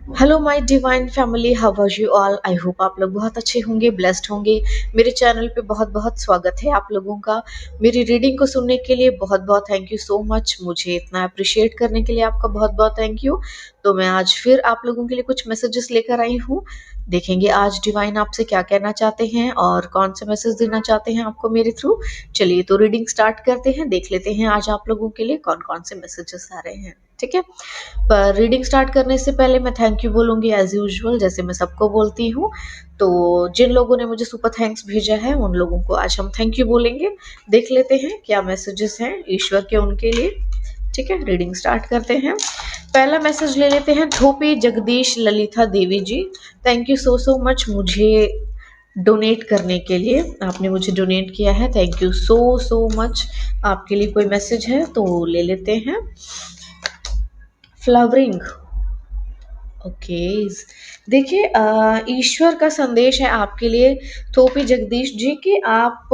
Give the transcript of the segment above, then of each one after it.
Hello my divine family, how are you all. I hope आप लोग बहुत अच्छे होंगे, ब्लेस्ड होंगे। मेरे चैनल पे बहुत बहुत स्वागत है आप लोगों का। मेरी रीडिंग को सुनने के लिए बहुत बहुत थैंक यू सो मच। मुझे इतना अप्रिशिएट करने के लिए आपका बहुत बहुत थैंक यू। तो मैं आज फिर आप लोगों के लिए कुछ मैसेजेस लेकर आई हूँ। देखेंगे आज डिवाइन आपसे क्या कहना चाहते हैं और कौन से मैसेज देना चाहते हैं आपको मेरे थ्रू। चलिए तो रीडिंग स्टार्ट करते हैं, देख लेते हैं आज आप लोगों के लिए कौन कौन से मैसेजेस आ रहे हैं। ठीक है, पर रीडिंग स्टार्ट करने से पहले मैं थैंक यू बोलूँगी एज़ यूजुअल, जैसे मैं सबको बोलती हूँ। तो जिन लोगों ने मुझे सुपर थैंक्स भेजा है उन लोगों को आज हम थैंक यू बोलेंगे। देख लेते हैं क्या मैसेजेस हैं ईश्वर के उनके लिए। ठीक है, रीडिंग स्टार्ट करते हैं। पहला मैसेज ले लेते हैं धोपी Jagdish Lalita Devi ji. Thank you so so much मुझे डोनेट करने के लिए। आपने मुझे डोनेट किया है, thank you so so much. आपके लिए कोई मैसेज है तो ले लेते हैं। Flowering, okay. देखिए, ईश्वर का संदेश है आपके लिए थोपी जगदीश जी कि आप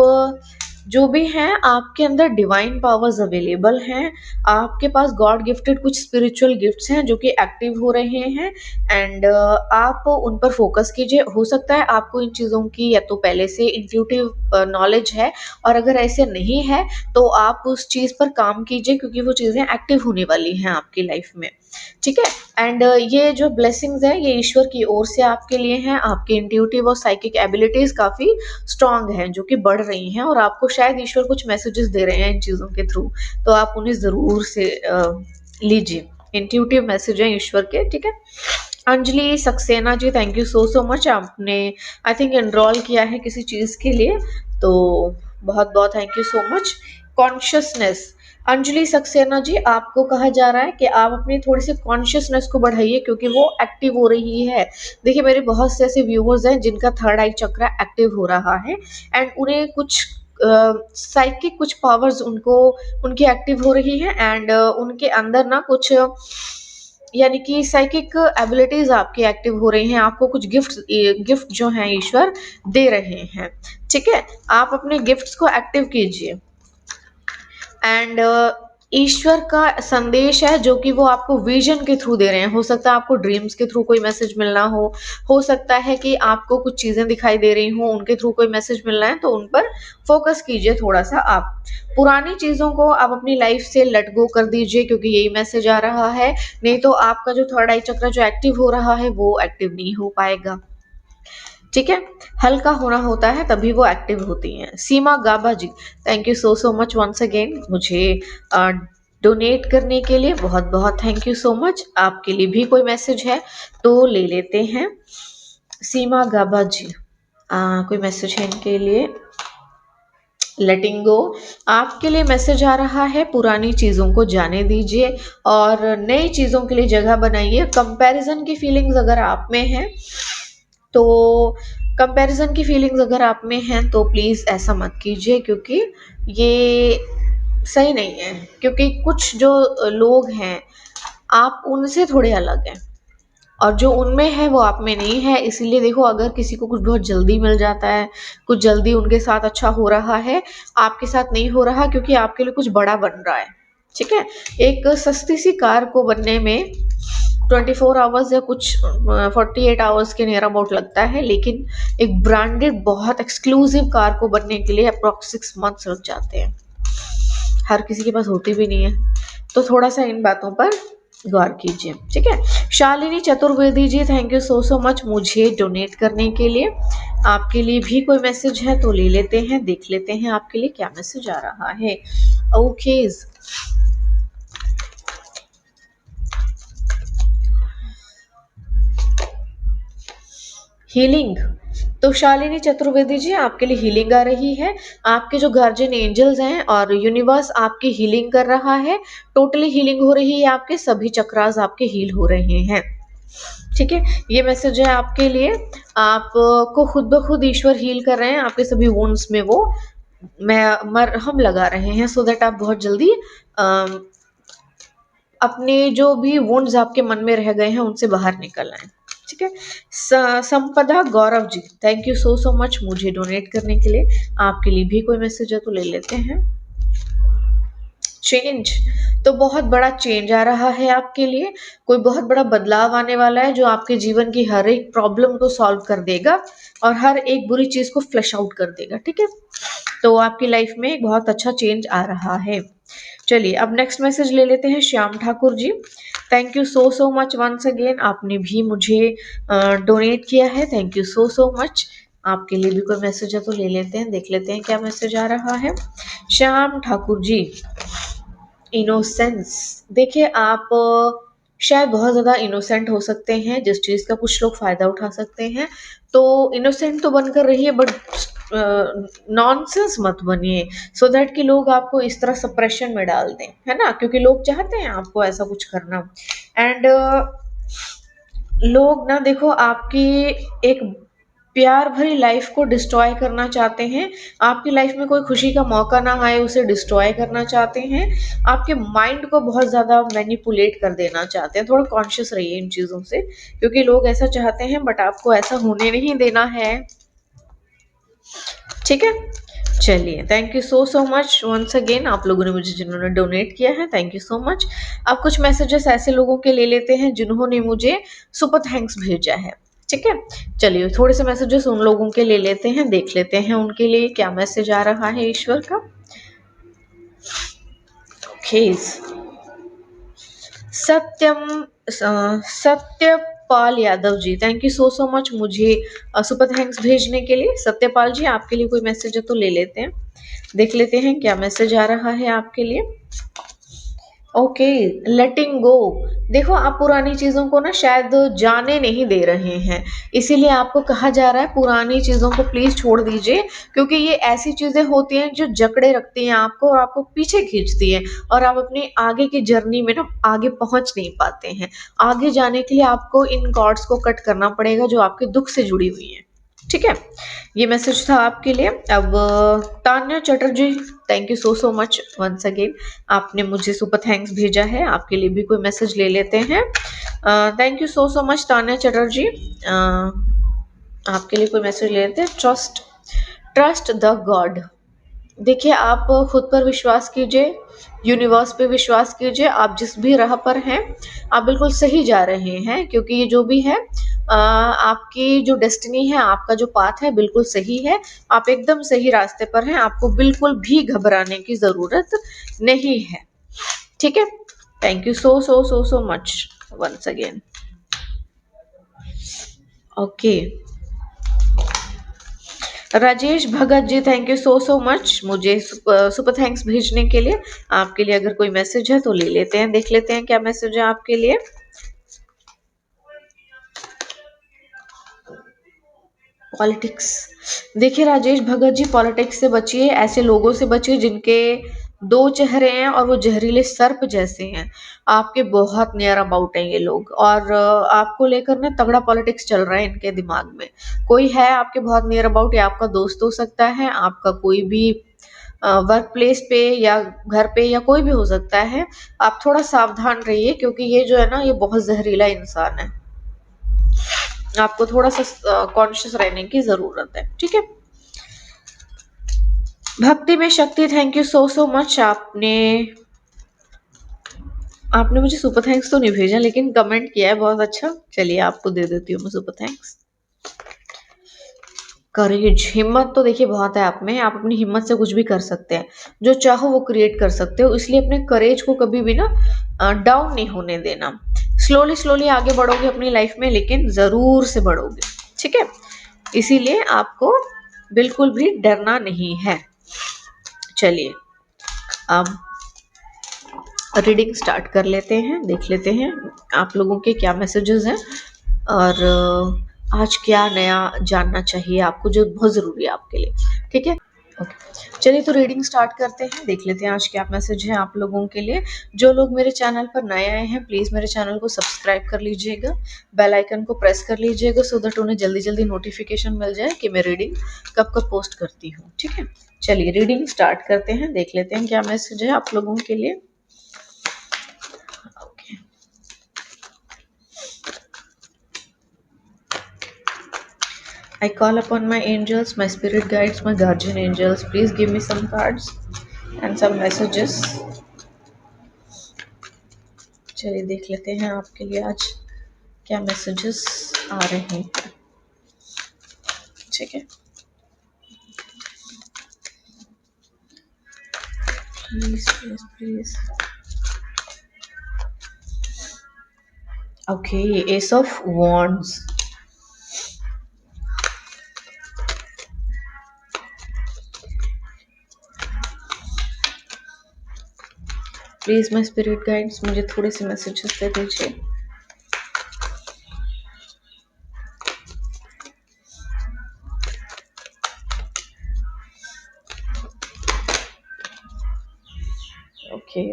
जो भी हैं आपके अंदर डिवाइन पावर्स अवेलेबल हैं। आपके पास गॉड गिफ्टेड कुछ स्पिरिचुअल गिफ्ट्स हैं जो कि एक्टिव हो रहे हैं। एंड आप उन पर फोकस कीजिए। हो सकता है आपको इन चीज़ों की या तो पहले से इंट्यूटिव नॉलेज है, और अगर ऐसे नहीं है तो आप उस चीज़ पर काम कीजिए क्योंकि वो चीज़ें एक्टिव होने वाली हैं आपकी लाइफ में। ठीक है, एंड ये जो ब्लेसिंग्स हैं ये ईश्वर की ओर से आपके लिए हैं। आपके इंट्यूटिव और साइकिक एबिलिटीज काफ़ी स्ट्रांग हैं जो कि बढ़ रही हैं, और आपको शायद ईश्वर कुछ मैसेजेस दे रहे हैं इन चीज़ों के थ्रू। तो आप उन्हें ज़रूर से लीजिए। इंट्यूटिव मैसेज है ईश्वर के। ठीक है, Anjali Saxena ji, thank you so so much. आपने आई थिंक एनरोल किया है किसी चीज़ के लिए, तो बहुत बहुत thank you so much. Consciousness, Anjali Saxena ji, आपको कहा जा रहा है कि आप अपनी थोड़ी सी कॉन्शियसनेस को बढ़ाइए क्योंकि वो एक्टिव हो रही है। देखिए, मेरे बहुत से ऐसे व्यूअर्स हैं जिनका थर्ड आई चक्र एक्टिव हो रहा है, एंड उन्हें कुछ साइकिक कुछ पावर्स उनको उनकी एक्टिव हो रही है। एंड उनके अंदर ना कुछ यानी कि साइकिक एबिलिटीज आपकी एक्टिव हो रही हैं। आपको कुछ गिफ्ट जो हैं ईश्वर दे रहे हैं। ठीक है, आप अपने गिफ्ट्स को एक्टिव कीजिए। एंड ईश्वर का संदेश है जो कि वो आपको विजन के थ्रू दे रहे हैं। हो सकता है आपको ड्रीम्स के थ्रू कोई मैसेज मिलना हो सकता है कि आपको कुछ चीज़ें दिखाई दे रही हो, उनके थ्रू कोई मैसेज मिलना है, तो उन पर फोकस कीजिए थोड़ा सा। आप पुरानी चीज़ों को आप अपनी लाइफ से लेट गो कर दीजिए क्योंकि यही मैसेज आ रहा है। नहीं तो आपका जो थर्ड आई चक्र जो एक्टिव हो रहा है वो एक्टिव नहीं हो पाएगा। ठीक है, हल्का होना होता है तभी वो एक्टिव होती हैं। Seema Gaba ji, thank you so so much once again मुझे डोनेट करने के लिए। बहुत बहुत थैंक यू सो मच। आपके लिए भी कोई मैसेज है तो ले लेते हैं। सीमा गाबा जी, कोई मैसेज है इनके लिए। लेटिंग गो, आपके लिए मैसेज आ रहा है पुरानी चीज़ों को जाने दीजिए और नई चीज़ों के लिए जगह बनाइए। कंपैरिजन की फीलिंग्स अगर आप में है तो कंपैरिजन की फीलिंग्स अगर आप में हैं तो प्लीज़ ऐसा मत कीजिए क्योंकि ये सही नहीं है। क्योंकि कुछ जो लोग हैं आप उनसे थोड़े अलग हैं, और जो उनमें है वो आप में नहीं है। इसीलिए देखो, अगर किसी को कुछ बहुत जल्दी मिल जाता है, कुछ जल्दी उनके साथ अच्छा हो रहा है, आपके साथ नहीं हो रहा क्योंकि आपके लिए कुछ बड़ा बन रहा है। ठीक है, एक सस्ती सी कार को बनने में 24 आवर्स या कुछ 48 आवर्स के नियर अबाउट लगता है, लेकिन एक ब्रांडेड बहुत एक्सक्लूसिव कार को बनने के लिए अप्रॉक्स 6 मंथ्स लग जाते हैं। हर किसी के पास होती भी नहीं है, तो थोड़ा सा इन बातों पर गौर कीजिए। ठीक है, Shalini Chaturvedi ji, thank you so so much मुझे डोनेट करने के लिए। आपके लिए भी कोई मैसेज है तो ले लेते हैं, देख लेते हैं आपके लिए क्या मैसेज आ रहा है। ओके, हीलिंग, तो शालिनी चतुर्वेदी जी, आपके लिए हीलिंग आ रही है। आपके जो गार्जियन एंजल्स हैं और यूनिवर्स आपकी हीलिंग कर रहा है। टोटली हीलिंग हो रही है, आपके सभी चक्रास आपके हील हो रहे हैं। ठीक है, ये मैसेज है आपके लिए। आपको खुद ब खुद ईश्वर हील कर रहे हैं। आपके सभी वुंड्स में वो मरहम लगा रहे हैं सो दैट आप बहुत जल्दी अपने जो भी वुंड्स आपके मन में रह गए हैं उनसे बाहर निकल आए। ठीक है, Sampada Gaurav ji, thank you so so much मुझे डोनेट करने के लिए। आपके लिए भी कोई मैसेज है तो ले लेते हैं। चेंज, तो बहुत बड़ा चेंज आ रहा है आपके लिए। कोई बहुत बड़ा बदलाव आने वाला है जो आपके जीवन की हर एक प्रॉब्लम को सॉल्व कर देगा और हर एक बुरी चीज को फ्लश आउट कर देगा, ठीक है। तो आपकी लाइफ में एक बहुत अच्छा चेंज आ रहा है। चलिए अब नेक्स्ट मैसेज ले लेते हैं Shyam Thakur ji. Thank you so so much once again, आपने भी मुझे डोनेट किया है, thank you so so much. आपके लिए भी कोई मैसेज है तो ले लेते हैं, देख लेते हैं क्या मैसेज आ रहा है। श्याम ठाकुर जी, इनोसेंस, देखिए आप शायद बहुत ज़्यादा इनोसेंट हो सकते हैं जिस चीज़ का कुछ लोग फ़ायदा उठा सकते हैं। तो इनोसेंट तो बनकर रहिए बट नॉनसेंस मत बनिए, सो दैट कि लोग आपको इस तरह सप्रेशन में डाल दें, है ना, क्योंकि लोग चाहते हैं आपको ऐसा कुछ करना। एंड लोग ना देखो आपकी एक प्यार भरी लाइफ को डिस्ट्रॉय करना चाहते हैं, आपकी लाइफ में कोई खुशी का मौका ना आए उसे डिस्ट्रॉय करना चाहते हैं, आपके माइंड को बहुत ज़्यादा मैनिपुलेट कर देना चाहते हैं। थोड़ा कॉन्शियस रहिए इन चीज़ों से, क्योंकि लोग ऐसा चाहते हैं बट आपको ऐसा होने नहीं देना है, ठीक है। चलिए thank you so so much once again, आप लोगों ने मुझे जिन्होंने डोनेट किया है, थैंक यू सो मच। अब कुछ मैसेजेस ऐसे लोगों के ले लेते हैं जिन्होंने मुझे सुपर थैंक्स भेजा है, ठीक है। चलिए थोड़े से मैसेजेस उन लोगों के ले लेते हैं, देख लेते हैं उनके लिए क्या मैसेज आ रहा है ईश्वर का। Okay, Satyam Satyapal Yadav ji, thank you so so much मुझे सुपर थैंक्स भेजने के लिए। सत्यपाल जी आपके लिए कोई मैसेज है तो ले लेते हैं, देख लेते हैं क्या मैसेज आ रहा है आपके लिए। ओके, लेटिंग गो, देखो आप पुरानी चीजों को ना शायद जाने नहीं दे रहे हैं, इसीलिए आपको कहा जा रहा है पुरानी चीजों को प्लीज छोड़ दीजिए, क्योंकि ये ऐसी चीजें होती हैं जो जकड़े रखती हैं आपको और आपको पीछे खींचती है, और आप अपनी आगे की जर्नी में ना आगे पहुंच नहीं पाते हैं। आगे जाने के लिए आपको इन कॉर्ड्स को कट करना पड़ेगा जो आपके दुख से जुड़ी हुई है, ठीक है। ये मैसेज था आपके लिए। अब Tanya Chatterjee, thank you so so much once again, आपने मुझे सुपर थैंक्स भेजा है, आपके लिए भी कोई मैसेज ले लेते हैं। Thank you so so much Tanya Chatterjee, आपके लिए कोई मैसेज ले लेते हैं। ट्रस्ट, ट्रस्ट द गॉड, देखिए आप खुद पर विश्वास कीजिए, यूनिवर्स पे विश्वास कीजिए, आप जिस भी राह पर हैं आप बिल्कुल सही जा रहे हैं, क्योंकि ये जो भी है आपकी जो डेस्टिनी है, आपका जो पाथ है बिल्कुल सही है, आप एकदम सही रास्ते पर हैं, आपको बिल्कुल भी घबराने की ज़रूरत नहीं है, ठीक है। Thank you so so so so much once again. Okay, Rajesh Bhagat ji, thank you so so much मुझे सुपर थैंक्स भेजने के लिए। आपके लिए अगर कोई मैसेज है तो ले लेते हैं, देख लेते हैं क्या मैसेज है आपके लिए। पॉलिटिक्स, देखिए राजेश भगत जी पॉलिटिक्स से बचिए, ऐसे लोगों से बचिए जिनके दो चेहरे हैं और वो जहरीले सर्प जैसे हैं। आपके बहुत नियर अबाउट हैं ये लोग, और आपको लेकर ना तगड़ा पॉलिटिक्स चल रहा है इनके दिमाग में। कोई है आपके बहुत नियर अबाउट, या आपका दोस्त हो सकता है, आपका कोई भी वर्क प्लेस पे या घर पे या कोई भी हो सकता है। आप थोड़ा सावधान रहिए, क्योंकि ये जो है ना ये बहुत जहरीला इंसान है, आपको थोड़ा सा कॉन्शियस रहने की जरूरत है, ठीक है। भक्ति में शक्ति, thank you so so much, आपने आपने मुझे सुपर थैंक्स तो नहीं भेजा लेकिन कमेंट किया है, बहुत अच्छा। चलिए आपको दे देती हूँ मैं सुपर थैंक्स। करेज, हिम्मत तो देखिए बहुत है आप में, आप अपनी हिम्मत से कुछ भी कर सकते हैं, जो चाहो वो क्रिएट कर सकते हो, इसलिए अपने करेज को कभी भी ना डाउन नहीं होने देना। स्लोली स्लोली आगे बढ़ोगे अपनी लाइफ में, लेकिन जरूर से बढ़ोगे, ठीक है। इसीलिए आपको बिल्कुल भी डरना नहीं है। चलिए अब रीडिंग स्टार्ट कर लेते हैं, देख लेते हैं आप लोगों के क्या मैसेजेस हैं, और आज क्या नया जानना चाहिए आपको जो बहुत ज़रूरी है आपके लिए, ठीक है। ओके, चलिए तो रीडिंग स्टार्ट करते हैं, देख लेते हैं आज क्या मैसेज है आप लोगों के लिए। जो लोग मेरे चैनल पर नए आए हैं प्लीज़ मेरे चैनल को सब्सक्राइब कर लीजिएगा, बेल आइकन को प्रेस कर लीजिएगा, सो दैट उन्हें जल्दी जल्दी नोटिफिकेशन मिल जाए कि मैं रीडिंग कब कब पोस्ट करती हूँ, ठीक है। चलिए रीडिंग स्टार्ट करते हैं, देख लेते हैं क्या मैसेज है आप लोगों के लिए। Okay. I call upon my angels, my spirit guides, my guardian angels. Please give me some cards and some messages. चलिए देख लेते हैं आपके लिए आज क्या मैसेजेस आ रहे हैं। ठीक है, please please please. Okay, S of wands. Please my spirit guides, मुझे थोड़े से मैसेजेस दे दीजिए। ओके,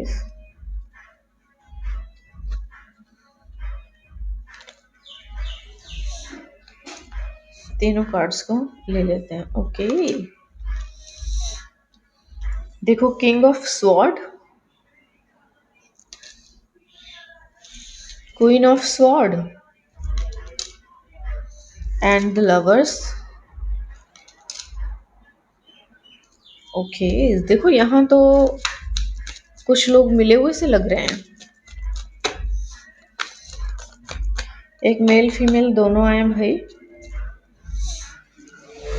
तीनों कार्ड्स को ले लेते हैं। ओके, देखो, king of sword, queen of sword and the lovers. Okay, देखो यहाँ तो कुछ लोग मिले हुए से लग रहे हैं। एक मेल फीमेल दोनों आए हैं भाई।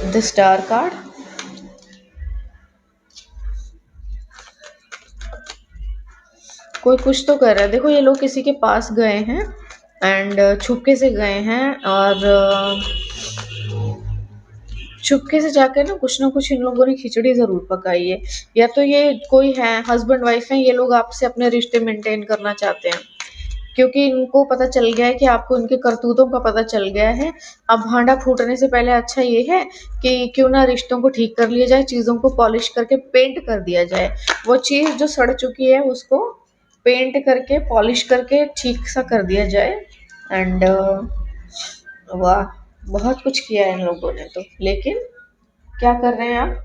द स्टार कार्ड, कोई कुछ तो कर रहा है। देखो ये लोग किसी के पास गए हैं एंड छुपके से गए हैं और चुपके से जाकर ना कुछ इन लोगों ने खिचड़ी जरूर पकाई है। या तो ये कोई है हस्बैंड वाइफ है, ये लोग आपसे अपने रिश्ते मेंटेन करना चाहते हैं क्योंकि इनको पता चल गया है कि आपको इनके करतूतों का पता चल गया है। अब भांडा फूटने से पहले अच्छा ये है कि क्यों ना रिश्तों को ठीक कर लिया जाए, चीजों को पॉलिश करके पेंट कर दिया जाए। वो चीज जो सड़ चुकी है उसको पेंट करके पॉलिश करके ठीक सा कर दिया जाए। एंड वाह, बहुत कुछ किया है इन लोगों ने तो, लेकिन क्या कर रहे हैं आप?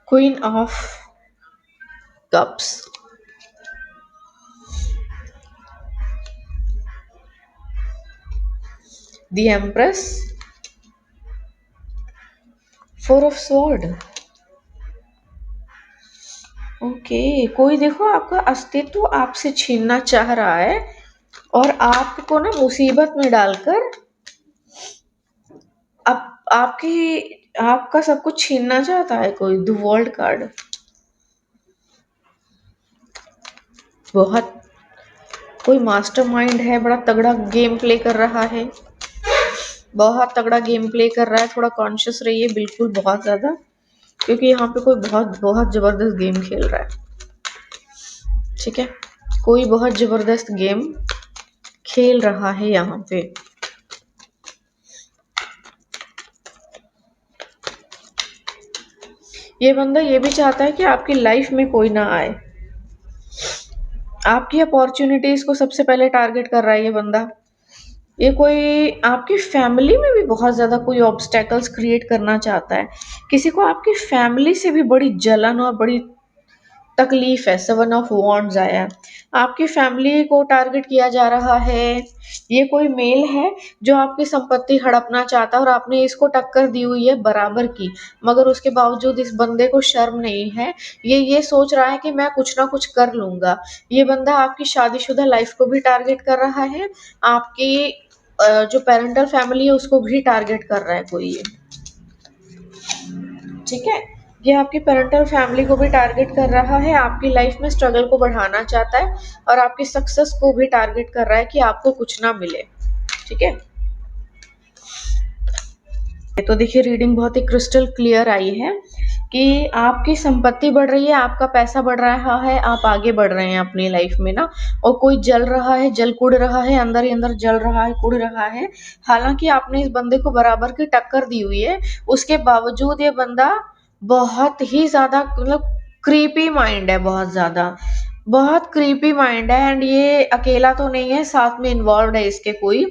Queen of cups, the empress, four of sword. Okay, कोई देखो आपका अस्तित्व आपसे छीनना चाह रहा है और आपको ना मुसीबत में डालकर आपका सब कुछ छीनना चाहता है कोई। द वर्ल्ड कार्ड, बहुत कोई मास्टरमाइंड है, बड़ा तगड़ा गेम प्ले कर रहा है, बहुत तगड़ा गेम प्ले कर रहा है। थोड़ा कॉन्शियस रहिए, बिल्कुल बहुत ज्यादा, क्योंकि यहाँ पे कोई बहुत बहुत जबरदस्त गेम खेल रहा है। ठीक है, कोई बहुत जबरदस्त गेम खेल रहा है यहाँ पे। ये बंदा ये भी चाहता है कि आपकी लाइफ में कोई ना आए, आपकी अपॉर्चुनिटीज को सबसे पहले टारगेट कर रहा है ये बंदा। ये कोई आपकी फैमिली में भी बहुत ज्यादा कोई ऑब्स्टेकल्स क्रिएट करना चाहता है। किसी को आपकी फैमिली से भी बड़ी जलन और बड़ी तकलीफ है। सेवन ऑफ वॉन्ड्स आया है, आपकी फैमिली को टारगेट किया जा रहा है। ये कोई मेल है जो आपकी संपत्ति हड़पना चाहता है और आपने इसको टक्कर दी हुई है बराबर की, मगर उसके बावजूद इस बंदे को शर्म नहीं है। ये सोच रहा है कि मैं कुछ ना कुछ कर लूंगा। ये बंदा आपकी शादीशुदा लाइफ को भी टारगेट कर रहा है, आपकी जो पेरेंटल फैमिली है उसको भी टारगेट कर रहा है कोई ये। ठीक है, ये आपकी पेरेंटल फैमिली को भी टारगेट कर रहा है, आपकी लाइफ में स्ट्रगल को बढ़ाना चाहता है और आपकी सक्सेस को भी टारगेट कर रहा है कि आपको कुछ ना मिले। ठीक है, तो देखिए रीडिंग बहुत ही क्रिस्टल क्लियर आई है कि आपकी संपत्ति बढ़ रही है, आपका पैसा बढ़ रहा है, आप आगे बढ़ रहे हैं अपनी लाइफ में ना। और कोई जल रहा है, जल कुड़ रहा है, अंदर ही अंदर जल रहा है, कुड़ रहा है। हालांकि आपने इस बंदे को बराबर की टक्कर दी हुई है, उसके बावजूद ये बंदा बहुत ही ज्यादा मतलब क्रीपी माइंड है, बहुत ज्यादा, बहुत क्रीपी माइंड है। एंड ये अकेला तो नहीं है, साथ में इन्वॉल्व है इसके कोई,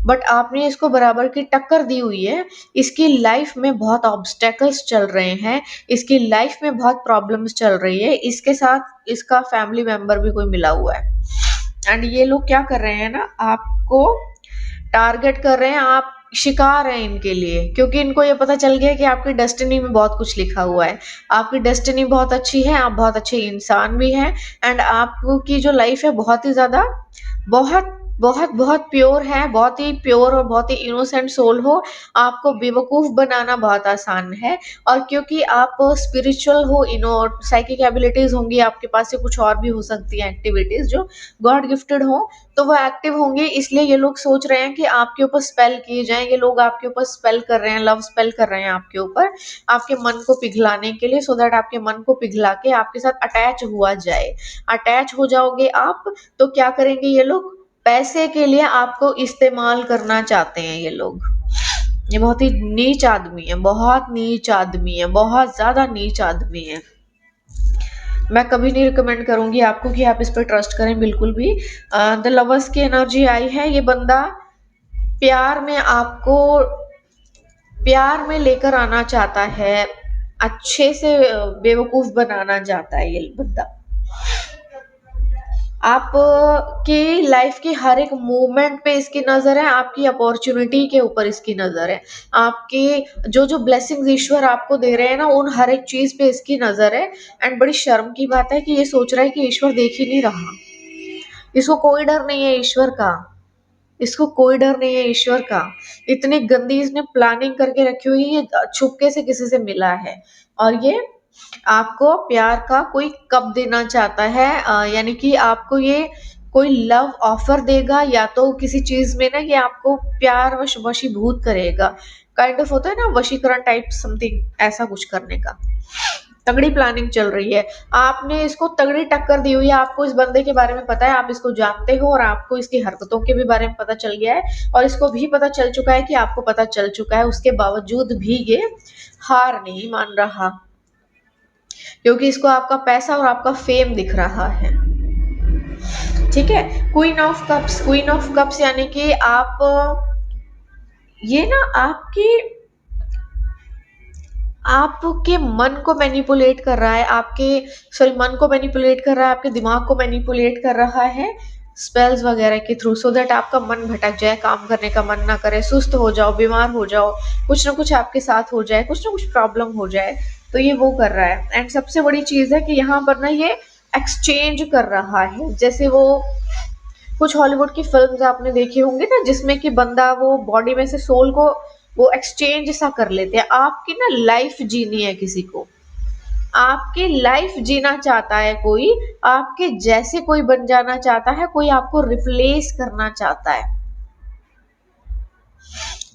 बट आपने इसको बराबर की टक्कर दी हुई है। इसकी लाइफ में बहुत ऑब्स्टेकल्स चल रहे हैं, इसकी लाइफ में बहुत प्रॉब्लम्स चल रही है, इसके साथ इसका फैमिली मेंबर भी कोई मिला हुआ है। एंड ये लोग क्या कर रहे हैं ना, आपको टारगेट कर रहे हैं। आप शिकार है इनके लिए, क्योंकि इनको ये पता चल गया कि आपकी डेस्टिनी में बहुत कुछ लिखा हुआ है। आपकी डेस्टिनी बहुत अच्छी है, आप बहुत अच्छे इंसान भी हैं, एंड आपकी जो लाइफ है बहुत ही ज़्यादा, बहुत बहुत बहुत प्योर है, बहुत ही प्योर और बहुत ही इनोसेंट सोल हो। आपको बेवकूफ़ बनाना बहुत आसान है, और क्योंकि आप स्पिरिचुअल हो, इनो साइकिक एबिलिटीज़ होंगी आपके पास, से कुछ और भी हो सकती हैं एक्टिविटीज़ जो गॉड गिफ्टेड हो, तो वो एक्टिव होंगे, इसलिए ये लोग सोच रहे हैं कि आपके ऊपर स्पेल किए जाएं। ये लोग आपके ऊपर स्पेल कर रहे हैं, लव स्पेल कर रहे हैं आपके ऊपर, आपके मन को पिघलाने के लिए, सो दैट आपके मन को पिघला के आपके साथ अटैच हुआ जाए। अटैच हो जाओगे आप, तो क्या करेंगे ये लोग? पैसे के लिए आपको इस्तेमाल करना चाहते हैं ये लोग। ये बहुत ही नीच आदमी है, बहुत नीच आदमी है, बहुत ज्यादा नीच आदमी है। मैं कभी नहीं रिकमेंड करूंगी आपको कि आप इस पर ट्रस्ट करें, बिल्कुल भी। द लवर्स की एनर्जी आई है। ये बंदा प्यार में आपको, प्यार में लेकर आना चाहता है, अच्छे से बेवकूफ बनाना चाहता है ये बंदा। आप की लाइफ की हर एक मूवमेंट पे इसकी नज़र है, आपकी अपॉर्चुनिटी के ऊपर इसकी नज़र है, आपके जो जो ब्लेसिंग्स ईश्वर आपको दे रहे हैं ना, उन हर एक चीज़ पे इसकी नज़र है। एंड बड़ी शर्म की बात है कि ये सोच रहा है कि ईश्वर देख ही नहीं रहा। इसको कोई डर नहीं है ईश्वर का, इसको कोई डर नहीं है ईश्वर का। इतनी गंदी इसने प्लानिंग करके रखी हुई है, ये छुपके से किसी से मिला है, और ये आपको प्यार का कोई कप देना चाहता है। यानी कि आपको ये कोई लव ऑफर देगा, या तो किसी चीज में ना ये आपको प्यार वशीभूत करेगा। काइंड ऑफ होता है ना वशीकरण टाइप समथिंग, ऐसा कुछ करने का तगड़ी प्लानिंग चल रही है। आपने इसको तगड़ी टक्कर दी हुई है, आपको इस बंदे के बारे में पता है, आप इसको जानते हो, और आपको इसकी हरकतों के भी बारे में पता चल गया है, और इसको भी पता चल चुका है कि आपको पता चल चुका है। उसके बावजूद भी ये हार नहीं मान रहा, क्योंकि इसको आपका पैसा और आपका फेम दिख रहा है। ठीक है। Queen of cups, queen of cups यानी कि आप, ये ना आपके मन को मैनिपुलेट कर रहा है, आपके सॉरी मन को मैनिपुलेट कर रहा है, आपके दिमाग को मैनिपुलेट कर रहा है स्पेल्स वगैरह के थ्रू, सो दैट आपका मन भटक जाए, काम करने का मन ना करे, सुस्त हो जाओ, बीमार हो जाओ, कुछ ना कुछ आपके साथ हो जाए, कुछ ना कुछ प्रॉब्लम हो जाए। तो ये वो कर रहा है। एंड सबसे बड़ी चीज है कि यहाँ पर ना ये एक्सचेंज कर रहा है, जैसे वो कुछ हॉलीवुड की फिल्म्स आपने देखी होंगी ना, जिसमें कि बंदा वो बॉडी में से सोल को वो एक्सचेंज सा कर लेते हैं। आपकी ना लाइफ जीनी है किसी को, आपकी लाइफ जीना चाहता है कोई, आपके जैसे कोई बन जाना चाहता है कोई, आपको रिप्लेस करना चाहता है।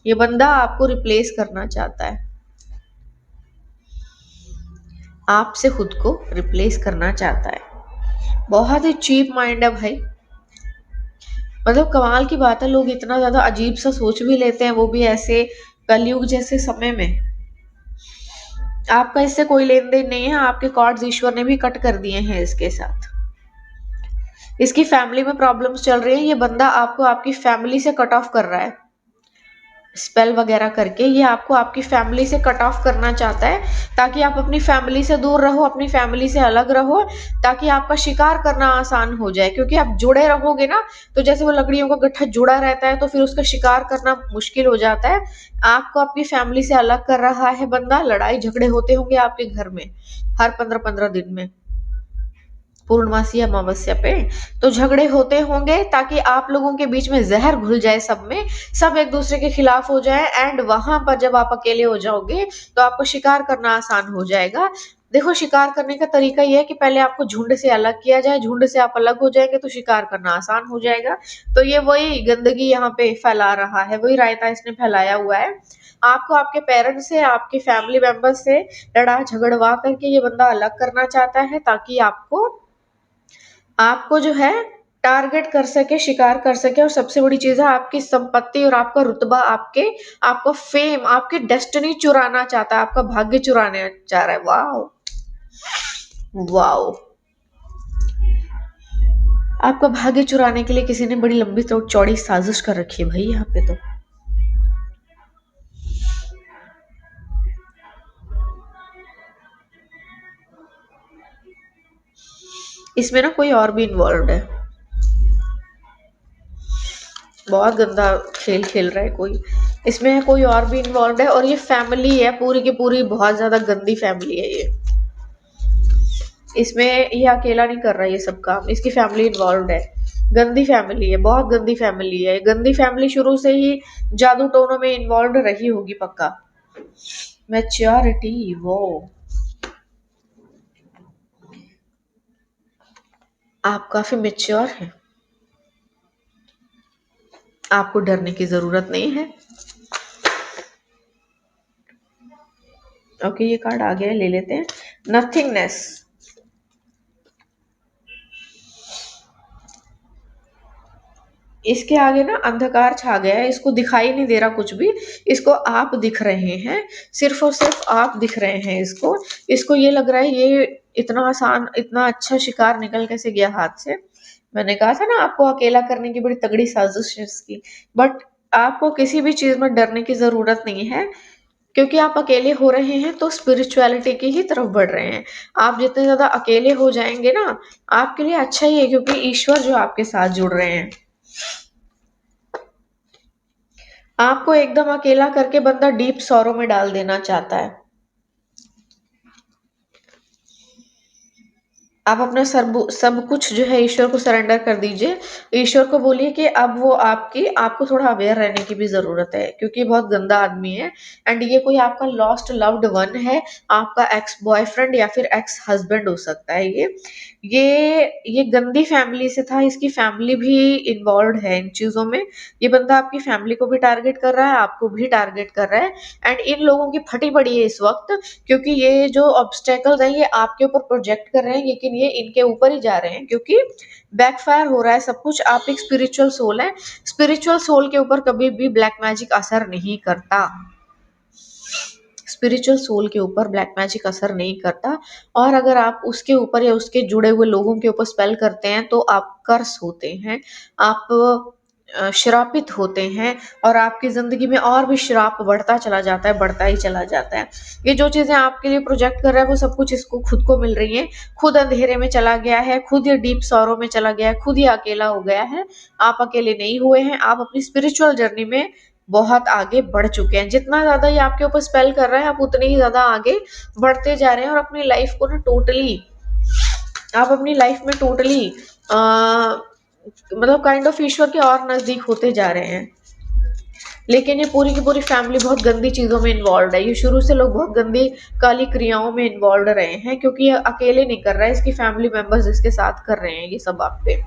ये बंदा आपको रिप्लेस करना चाहता है, आपसे खुद को रिप्लेस करना चाहता है। बहुत ही चीप माइंड है भाई, मतलब कमाल की बात है, लोग इतना ज्यादा अजीब सा सोच भी लेते हैं, वो भी ऐसे कलयुग जैसे समय में। आपका इससे कोई लेन देन नहीं है, आपके कॉर्ड्स ईश्वर ने भी कट कर दिए हैं इसके साथ। इसकी फैमिली में प्रॉब्लम्स चल रही है, ये बंदा आपको आपकी फैमिली से कट ऑफ कर रहा है स्पेल वगैरह करके। ये आपको आपकी फैमिली से कट ऑफ करना चाहता है, ताकि आप अपनी फैमिली से दूर रहो, अपनी फैमिली से अलग रहो, ताकि आपका शिकार करना आसान हो जाए। क्योंकि आप जुड़े रहोगे ना, तो जैसे वो लकड़ियों का गट्ठा जुड़ा रहता है, तो फिर उसका शिकार करना मुश्किल हो जाता है। आपको आपकी फैमिली से अलग कर रहा है बंदा। लड़ाई झगड़े होते होंगे आपके घर में हर 15-15 दिन में, पूर्णमासी अमावस्या पे तो झगड़े होते होंगे, ताकि आप लोगों के बीच में जहर घुल जाए, सब में सब एक दूसरे के खिलाफ हो जाए। एंड वहां पर जब आप अकेले हो जाओगे, तो आपको शिकार करना आसान हो जाएगा। देखो, शिकार करने का तरीका यह है कि पहले आपको झुंड से अलग किया जाए, झुंड से आप अलग हो जाएंगे तो शिकार करना आसान हो जाएगा। तो ये वही गंदगी यहाँ पे फैला रहा है, वही रायता इसने फैलाया हुआ है। आपको आपके पेरेंट्स से, आपके फैमिली मेंबर से लड़ा झगड़वा करके ये बंदा अलग करना चाहता है, ताकि आपको आपको जो है टारगेट कर सके, शिकार कर सके। और सबसे बड़ी चीज है आपकी संपत्ति और आपका रुतबा, आपका फेम, आपकी डेस्टिनी चुराना चाहता है, आपका भाग्य चुराने चाह रहा है। वाओ वाओ, आपका भाग्य चुराने के लिए किसी ने बड़ी लंबी चौड़ी साजिश कर रखी है भाई यहाँ पे। तो इसमें ना कोई और भी इन्वॉल्व है, बहुत गंदा खेल खेल रहा है कोई। इसमें कोई और भी इन्वॉल्व है और ये फैमिली है पूरी की पूरी, बहुत ज्यादा गंदी फैमिली है ये। इसमें ये अकेला नहीं कर रहा ये सब काम, इसकी फैमिली इन्वॉल्व है। गंदी फैमिली है, बहुत गंदी फैमिली है। गंदी फैमिली शुरू से ही जादू टोनों में इन्वॉल्व रही होगी पक्का। मैच्योरिटी, वो आप काफी मेच्योर हैं, आपको डरने की जरूरत नहीं है। ओके, ये कार्ड आ गया है, ले लेते हैं। नथिंगनेस, इसके आगे ना अंधकार छा गया है, इसको दिखाई नहीं दे रहा कुछ भी। इसको आप दिख रहे हैं, सिर्फ और सिर्फ आप दिख रहे हैं इसको। इसको ये लग रहा है ये इतना आसान, इतना अच्छा शिकार निकल कैसे गया हाथ से। मैंने कहा था ना आपको अकेला करने की बड़ी तगड़ी साजिश है इसकी। बट आपको किसी भी चीज में डरने की जरूरत नहीं है, क्योंकि आप अकेले हो रहे हैं तो स्पिरिचुअलिटी की ही तरफ बढ़ रहे हैं। आप जितने ज्यादा अकेले हो जाएंगे ना, आपके लिए अच्छा ही है, क्योंकि ईश्वर जो आपके साथ जुड़ रहे हैं। आपको एकदम अकेला करके बंदा डीप सॉरो में डाल देना चाहता है। आप अपना सब कुछ जो है ईश्वर को सरेंडर कर दीजिए। ईश्वर को बोलिए कि अब वो आपको थोड़ा अवेयर रहने की भी जरूरत है, क्योंकि ये बहुत गंदा आदमी है। एंड ये कोई आपका लॉस्ट लव्ड वन है, आपका एक्स बॉयफ्रेंड या फिर एक्स हस्बैंड हो सकता है ये गंदी फैमिली से था, इसकी फैमिली भी इन्वॉल्व है इन चीजों में। ये बंदा आपकी फैमिली को भी टारगेट कर रहा है, आपको भी टारगेट कर रहा है। एंड इन लोगों की फटी पड़ी है इस वक्त, क्योंकि ये जो ऑब्स्टेकल्स हैं ये आपके ऊपर प्रोजेक्ट कर रहे हैं, लेकिन ये इनके ऊपर ही जा रहे हैं, क्योंकि बैकफायर हो रहा है सब कुछ। आप एक स्पिरिचुअल सोल है, स्पिरिचुअल सोल के ऊपर कभी भी ब्लैक मैजिक असर नहीं करता। स्पिरिचुअल सोल के ऊपर ब्लैक मैजिक असर नहीं करता। और अगर आप उसके ऊपर या उसके जुड़े हुए लोगों के ऊपर स्पेल करते हैं तो आप कर्स होते हैं, आप श्रापित होते हैं, और आपकी जिंदगी में और भी श्राप बढ़ता चला जाता है, बढ़ता ही चला जाता है। ये जो चीजें आपके लिए प्रोजेक्ट कर रहा है वो सब कुछ इसको खुद को मिल रही है। खुद अंधेरे में चला गया है, खुद ये डीप सौरों में चला गया है, खुद ही अकेला हो गया है। आप अकेले नहीं हुए हैं, आप अपनी स्पिरिचुअल जर्नी में बहुत आगे बढ़ चुके हैं। जितना ज्यादा ये आपके ऊपर स्पेल कर रहा है, आप उतने ही ज्यादा आगे बढ़ते जा रहे हैं, और अपनी लाइफ को ना टोटली, आप अपनी लाइफ में टोटली मतलब काइंड ऑफ ईश्वर के और नजदीक होते जा रहे हैं। लेकिन ये पूरी की पूरी फैमिली बहुत गंदी चीजों में इन्वॉल्व है। ये शुरू से लोग बहुत गंदी काली क्रियाओं में इन्वॉल्व रहे हैं, क्योंकि ये अकेले नहीं कर रहा है, इसकी फैमिली मेंबर्स इसके साथ कर रहे हैं ये सब आप पे।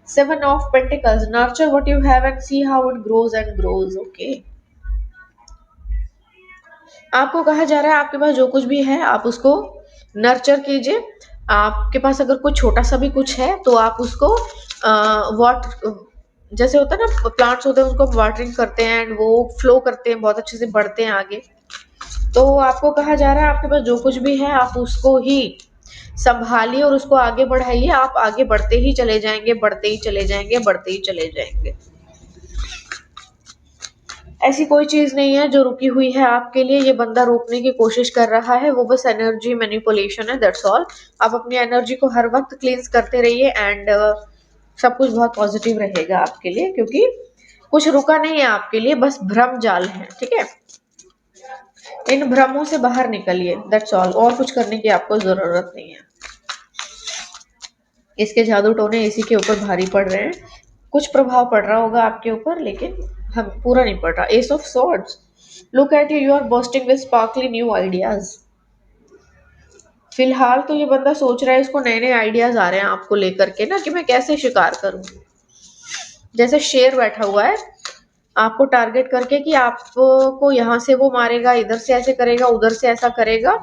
Seven of pentacles, nurture what you have and see how it grows and grows. Okay, आपको कहा जा रहा है आपके पास जो कुछ भी है आप उसको नर्चर कीजिए। आपके पास अगर कोई छोटा सा भी कुछ है तो आप उसको वॉट जैसे होता है ना, प्लांट्स होते हैं उनको वाटरिंग करते हैं एंड वो फ्लो करते हैं, बहुत अच्छे से बढ़ते हैं आगे। तो आपको कहा जा रहा है आपके पास जो कुछ भी है आप उसको ही संभालिए और उसको आगे बढ़ाइए। आप आगे बढ़ते ही चले जाएंगे, बढ़ते ही चले जाएंगे, बढ़ते ही चले जाएंगे। ऐसी कोई चीज नहीं है जो रुकी हुई है आपके लिए। ये बंदा रोकने की कोशिश कर रहा है, वो बस एनर्जी मैनिपुलेशन है, दैट्स ऑल। आप अपनी एनर्जी को हर वक्त क्लींस करते रहिए एंड सब कुछ बहुत पॉजिटिव रहेगा आपके लिए, क्योंकि कुछ रुका नहीं है आपके लिए, बस भ्रम जाल है, ठीक है। इन भ्रमों से बाहर निकलिए, दैट्स ऑल। और कुछ करने की आपको जरूरत नहीं है। इसके जादू टोने इसी के ऊपर भारी पड़ रहे हैं। कुछ प्रभाव पड़ रहा होगा आपके ऊपर, लेकिन हम पूरा नहीं पड़ रहा। Ace of swords, look at you are bursting with sparkly new ideas. फिलहाल तो ये बंदा सोच रहा है, इसको नए नए आइडियाज आ रहे हैं आपको लेकर के ना, कि मैं कैसे शिकार करूं। जैसे शेर बैठा हुआ है आपको टारगेट करके कि आपको यहाँ से वो मारेगा, इधर से ऐसे करेगा, उधर से ऐसा करेगा।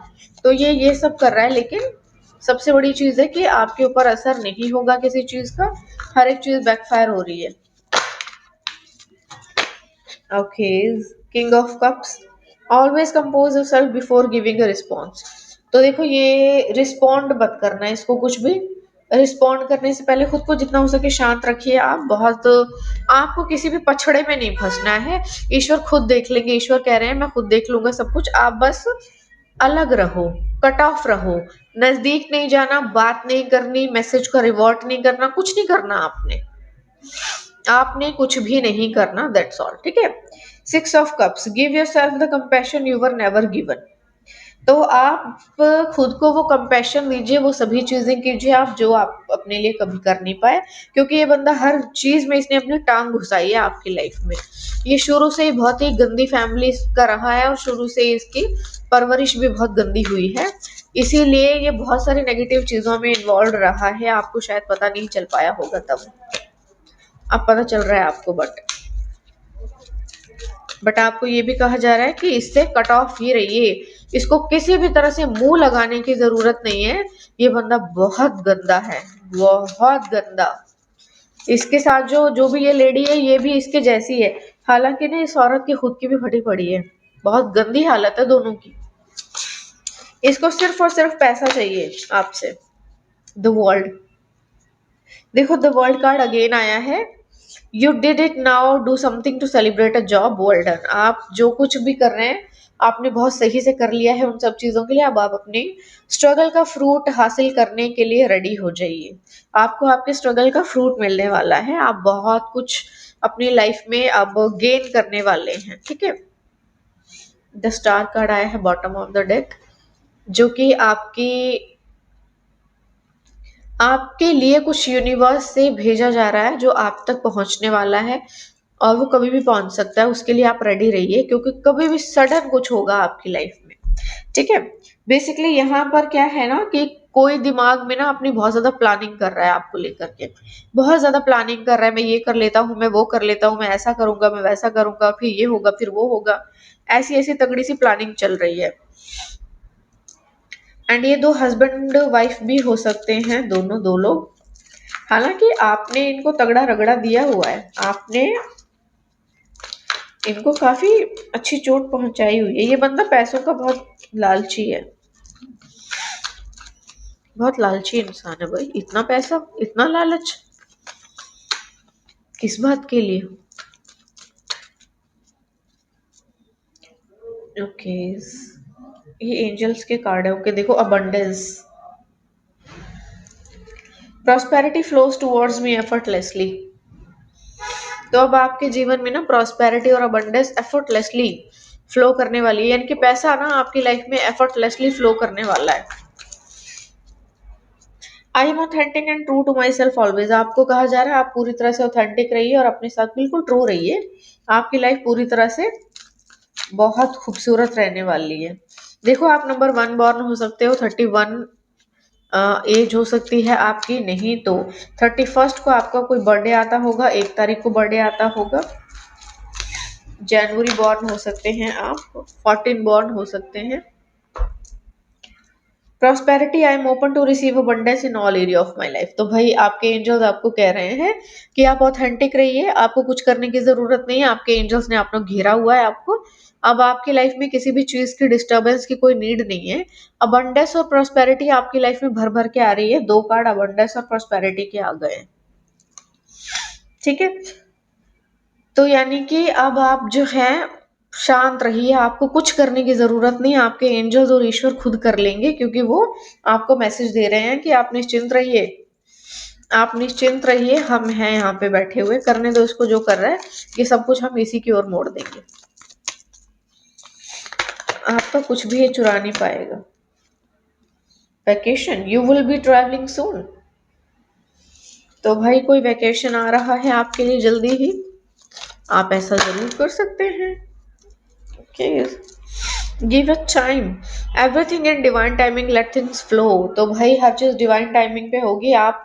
तो ये सब कर रहा है, लेकिन सबसे बड़ी चीज है कि आपके ऊपर असर नहीं होगा किसी चीज का। हर एक चीज बैकफायर हो रही है। Okay, king of cups, always compose yourself before giving a response. तो देखो ये रिस्पॉन्ड मत करना है इसको कुछ भी। रिस्पॉन्ड करने से पहले खुद को जितना हो सके शांत रखिए। आप बहुत, आपको किसी भी पछड़े में नहीं फंसना है। ईश्वर खुद देख लेंगे, ईश्वर कह रहे हैं मैं खुद देख लूंगा सब कुछ। आप बस अलग रहो, कट ऑफ रहो, नजदीक नहीं जाना, बात नहीं करनी, मैसेज का रिवॉर्ट नहीं करना, कुछ नहीं करना आपने। आपने कुछ भी नहीं करना, दैट्स ऑल, ठीक है। 6 of cups, give your self the compassion you were never given. तो आप खुद को वो कंपैशन दीजिए, वो सभी चीजें कीजिए आप जो आप अपने लिए कभी कर नहीं पाए, क्योंकि ये बंदा हर चीज में इसने अपनी टांग घुसाई है आपकी लाइफ में। ये शुरू से ही बहुत ही गंदी फैमिली का रहा है और शुरू से ही इसकी परवरिश भी बहुत गंदी हुई है, इसीलिए ये बहुत सारी नेगेटिव चीजों में इन्वॉल्व रहा है। आपको शायद पता नहीं चल पाया होगा तब, अब पता चल रहा है आपको, बट आपको ये भी कहा जा रहा है कि इससे कट ऑफ ही रहिए, इसको किसी भी तरह से मुंह लगाने की जरूरत नहीं है। ये बंदा बहुत गंदा है, बहुत गंदा। इसके साथ जो जो भी ये लेडी है ये भी इसके जैसी है, हालांकि ना इस औरत की खुद की भी फटी पड़ी है, बहुत गंदी हालत है दोनों की। इसको सिर्फ और सिर्फ पैसा चाहिए आपसे। द वर्ल्ड, देखो द वर्ल्ड कार्ड अगेन आया है। You did it, now do something to celebrate a job, well done. आप जो कुछ भी कर रहे हैं आपने बहुत सही से कर लिया है उन सब चीजों के लिए। अब आप अपनी स्ट्रगल का फ्रूट हासिल करने के लिए रेडी हो जाइए। आपको आपके स्ट्रगल का फ्रूट मिलने वाला है, आप बहुत कुछ अपनी लाइफ में अब गेन करने वाले हैं, ठीक है। द स्टार कार्ड आया है बॉटम ऑफ द डेक, जो कि आपके लिए कुछ यूनिवर्स से भेजा जा रहा है जो आप तक पहुंचने वाला है, और वो कभी भी पहुंच सकता है, उसके लिए आप रेडी रहिए, क्योंकि कभी भी सडन कुछ होगा आपकी लाइफ में, ठीक है। बेसिकली यहाँ पर क्या है ना कि कोई दिमाग में ना अपनी बहुत ज्यादा प्लानिंग कर रहा है आपको लेकर के, बहुत ज्यादा प्लानिंग कर रहा है, मैं ये कर लेता हूँ, मैं वो कर लेता हूँ, मैं ऐसा करूंगा, मैं वैसा करूंगा, फिर ये होगा, फिर वो होगा, ऐसी ऐसी तगड़ी सी प्लानिंग चल रही है। एंड ये दो हस्बैंड वाइफ भी हो सकते हैं, दोनों दो लोग। हालांकि आपने इनको तगड़ा रगड़ा दिया हुआ है, आपने इनको काफी अच्छी चोट पहुंचाई हुई है। ये बंदा पैसों का बहुत लालची है, बहुत लालची इंसान है भाई। इतना पैसा, इतना लालच, किस बात के लिए? ओके, ये एंजल्स के कार्ड है। ओके देखो, abundance, prosperity flows towards me effortlessly. तो अब आपके जीवन में ना प्रॉस्पेरिटी और अबंडेंस एफर्टलेसली फ्लो करने वाली है, यानी कि पैसा ना आपकी लाइफ में एफर्टलेसली फ्लो करने वाला है। I am authentic and true to myself always. आपको कहा जा रहा है आप पूरी तरह से ऑथेंटिक रहिए और अपने साथ बिल्कुल ट्रू रहिए। आपकी लाइफ पूरी तरह से बहुत खूबसूरत रहने वाली है। देखो आप नंबर 1 बॉर्न हो सकते हो, 31 एज हो सकती है आपकी, नहीं तो 31st को आपका कोई बर्थडे आता होगा, 1 तारीख को बर्थडे आता होगा, जनवरी बॉर्न हो सकते हैं आप, 14 बॉर्न हो सकते हैं। Prosperity, I am open to receive abundance in all area of my life. तो भाई आपके एंजल्स आपको कह रहे हैं कि आप ऑथेंटिक रहिए, आपको कुछ करने की जरूरत नहीं है, आपके एंजल्स ने आपको घेरा हुआ है आपको। अब आपकी लाइफ में किसी भी चीज की डिस्टरबेंस की कोई नीड नहीं है। अबंडेंस और प्रॉस्पेरिटी आपकी लाइफ में भर भर के आ रही है, 2 कार्ड अबंडेंस और प्रॉस्पेरिटी के आ गए, ठीक है। तो यानी कि अब आप जो है शांत रहिए, आपको कुछ करने की जरूरत नहीं, आपके एंजल्स और ईश्वर खुद कर लेंगे, क्योंकि वो आपको मैसेज दे रहे हैं कि आप निश्चिंत रहिए, आप निश्चिंत रहिए, हम हैं यहाँ पे बैठे हुए, करने दो इसको जो कर रहा है, ये सब कुछ हम इसी की ओर मोड़ देंगे, आपका कुछ भी ये चुरा नहीं पाएगा। Vacation, you will be travelling soon. तो भाई कोई वैकेशन आ रहा है आपके लिए जल्दी ही, आप ऐसा जरूर कर सकते हैं। Okay, give a time, everything in divine timing, let things flow. तो भाई हर चीज डिवाइन टाइमिंग पे होगी, आप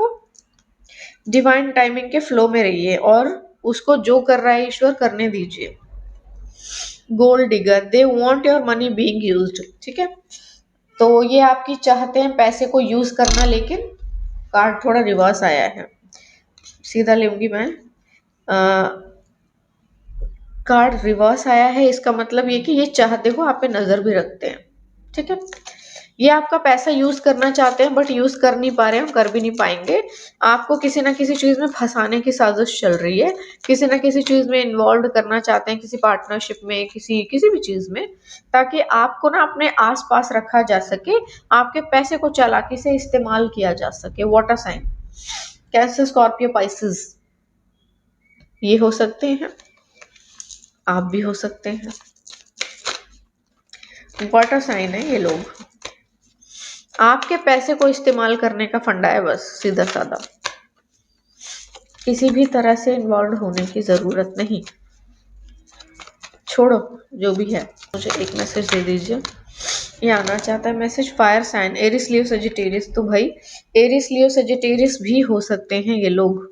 डिवाइन टाइमिंग के फ्लो में रहिए और उसको जो कर रहा है ईश्वर करने दीजिए। Gold digger, they want your money being used, ठीक है। तो ये आपकी चाहते हैं पैसे को यूज करना, लेकिन कार्ड थोड़ा रिवर्स आया है, सीधा लूंगी मैं। कार्ड रिवर्स आया है, इसका मतलब ये कि ये चाहते को आप पे नजर भी रखते हैं, ठीक है। ये आपका पैसा यूज करना चाहते हैं बट यूज कर नहीं पा रहे हैं, कर भी नहीं पाएंगे। आपको किसी ना किसी चीज में फंसाने की साजिश चल रही है, किसी ना किसी चीज में इन्वॉल्व करना चाहते हैं, किसी पार्टनरशिप में, किसी किसी भी चीज में, ताकि आपको ना अपने आस पास रखा जा सके, आपके पैसे को चालाकी से इस्तेमाल किया जा सके। Water sign, Cancer, Scorpio, Pisces. ये हो सकते हैं, आप भी हो सकते हैं। वाटर साइन है ये लोग। आपके पैसे को इस्तेमाल करने का फंडा है, बस सीधा साधा, किसी भी तरह से इन्वॉल्व होने की जरूरत नहीं। छोड़ो जो भी है, मुझे एक मैसेज दे दीजिए। ये आना चाहता है message, fire sign Aries Leo Sagittarius, तो भाई एरिस लियो सजिटेरियस भी हो सकते हैं ये लोग।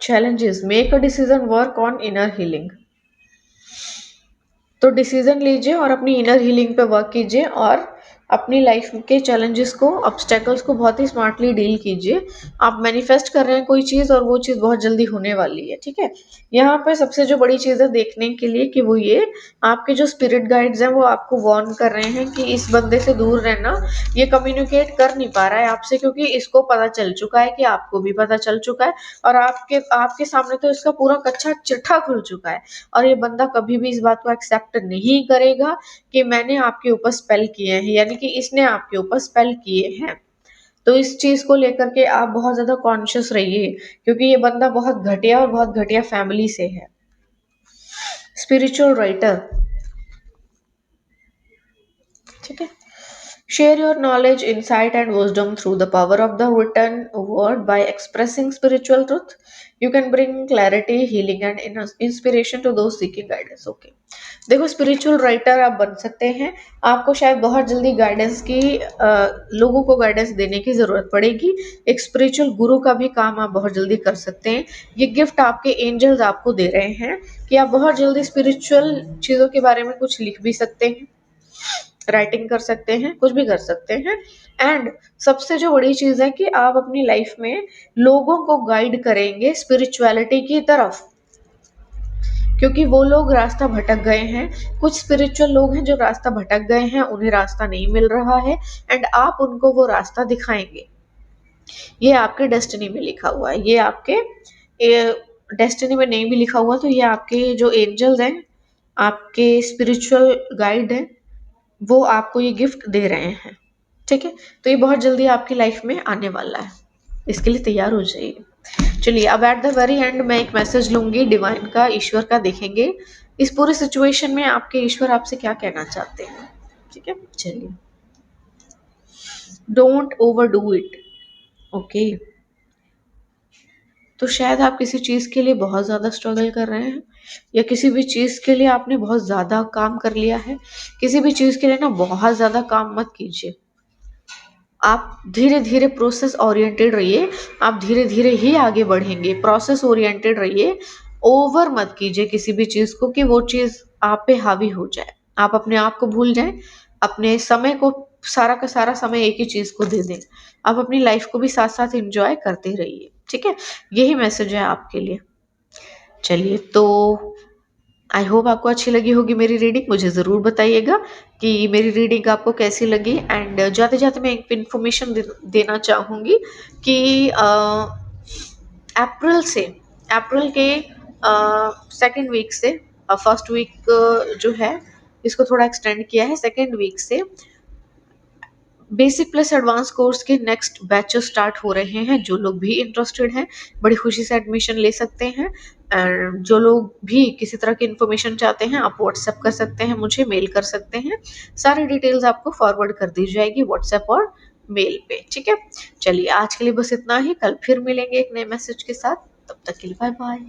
Challenges, make a decision, work on inner healing. तो डिसीजन लीजिए और अपनी इनर हीलिंग पे वर्क कीजिए और अपनी लाइफ के चैलेंजेस को, ऑब्स्टेकल्स को बहुत ही स्मार्टली डील कीजिए। आप मैनिफेस्ट कर रहे हैं कोई चीज़ और वो चीज़ बहुत जल्दी होने वाली है, ठीक है। यहाँ पे सबसे जो बड़ी चीज़ है देखने के लिए कि वो ये, आपके जो स्पिरिट गाइड्स हैं वो आपको वार्न कर रहे हैं कि इस बंदे से दूर रहना। ये कम्युनिकेट कर नहीं पा रहा है आपसे क्योंकि इसको पता चल चुका है कि आपको भी पता चल चुका है, और आपके आपके सामने तो इसका पूरा कच्चा चिट्ठा खुल चुका है। और ये बंदा कभी भी इस बात को एक्सेप्ट नहीं करेगा कि मैंने आपके ऊपर स्पेल किए हैं, यानी कि इसने आपके ऊपर स्पेल किए हैं। तो इस चीज को लेकर के आप बहुत ज्यादा कॉन्शियस रहिए, क्योंकि ये बंदा बहुत घटिया और बहुत घटिया फैमिली से है। स्पिरिचुअल राइटर, ठीक है। Share your knowledge, insight, and wisdom through the power of the written word by expressing spiritual truth. You can bring clarity, healing, and inspiration to those seeking guidance. Okay. देखो, spiritual writer आप बन सकते हैं। आपको शायद बहुत जल्दी guidance की लोगों को गाइडेंस देने की जरूरत पड़ेगी। एक स्पिरिचुअल गुरु का भी काम आप बहुत जल्दी कर सकते हैं। ये गिफ्ट आपके एंजल्स आपको दे रहे हैं कि आप बहुत जल्दी स्पिरिचुअल चीजों के बारे में कुछ लिख भी सकते हैं, राइटिंग कर सकते हैं, कुछ भी कर सकते हैं। एंड सबसे जो बड़ी चीज है कि आप अपनी लाइफ में लोगों को गाइड करेंगे स्पिरिचुअलिटी की तरफ, क्योंकि वो लोग रास्ता भटक गए हैं। कुछ स्पिरिचुअल लोग हैं जो रास्ता भटक गए हैं, उन्हें रास्ता नहीं मिल रहा है, एंड आप उनको वो रास्ता दिखाएंगे। ये आपके डेस्टिनी में लिखा हुआ है, ये आपके डेस्टिनी में नहीं भी लिखा हुआ तो ये आपके जो एंजल्स हैं, आपके स्पिरिचुअल गाइड हैं, वो आपको ये गिफ्ट दे रहे हैं, ठीक है। तो ये बहुत जल्दी आपकी लाइफ में आने वाला है, इसके लिए तैयार हो जाइए। चलिए, अब एट द वेरी एंड मैं एक मैसेज लूंगी डिवाइन का, ईश्वर का, देखेंगे इस पूरे सिचुएशन में आपके ईश्वर आपसे क्या कहना चाहते हैं, ठीक है। चलिए, don't over do it. Okay, तो शायद आप किसी चीज के लिए बहुत ज्यादा स्ट्रगल कर रहे हैं, या किसी भी चीज के लिए आपने बहुत ज्यादा काम कर लिया है। किसी भी चीज के लिए ना बहुत ज्यादा काम मत कीजिए। आप धीरे धीरे प्रोसेस ओरिएंटेड रहिए, आप धीरे धीरे ही आगे बढ़ेंगे। प्रोसेस ओरिएंटेड रहिए, ओवर मत कीजिए किसी भी चीज को कि वो चीज आप पे हावी हो जाए, आप अपने आप को भूल जाएं, अपने समय को, सारा का सारा समय एक ही चीज को दे दें। आप अपनी लाइफ को भी साथ साथ एंजॉय करते रहिए, ठीक है। यही मैसेज है आपके लिए। चलिए, तो आई होप आपको अच्छी लगी होगी मेरी रीडिंग। मुझे ज़रूर बताइएगा कि मेरी रीडिंग आपको कैसी लगी। एंड जाते जाते मैं एक इन्फॉर्मेशन देना चाहूँगी कि अप्रैल से, अप्रैल के सेकेंड वीक से, फर्स्ट वीक जो है इसको थोड़ा एक्सटेंड किया है, सेकेंड वीक से बेसिक प्लस एडवांस कोर्स के नेक्स्ट बैचेस स्टार्ट हो रहे हैं। जो लोग भी इंटरेस्टेड हैं बड़ी खुशी से एडमिशन ले सकते हैं। एंड जो लोग भी किसी तरह की इन्फॉर्मेशन चाहते हैं आप व्हाट्सएप कर सकते हैं, मुझे मेल कर सकते हैं। सारी डिटेल्स आपको फॉरवर्ड कर दी जाएगी व्हाट्सएप और मेल पे, ठीक है। चलिए, आज के लिए बस इतना ही। कल फिर मिलेंगे एक नए मैसेज के साथ, तब तक के लिए बाय बाय।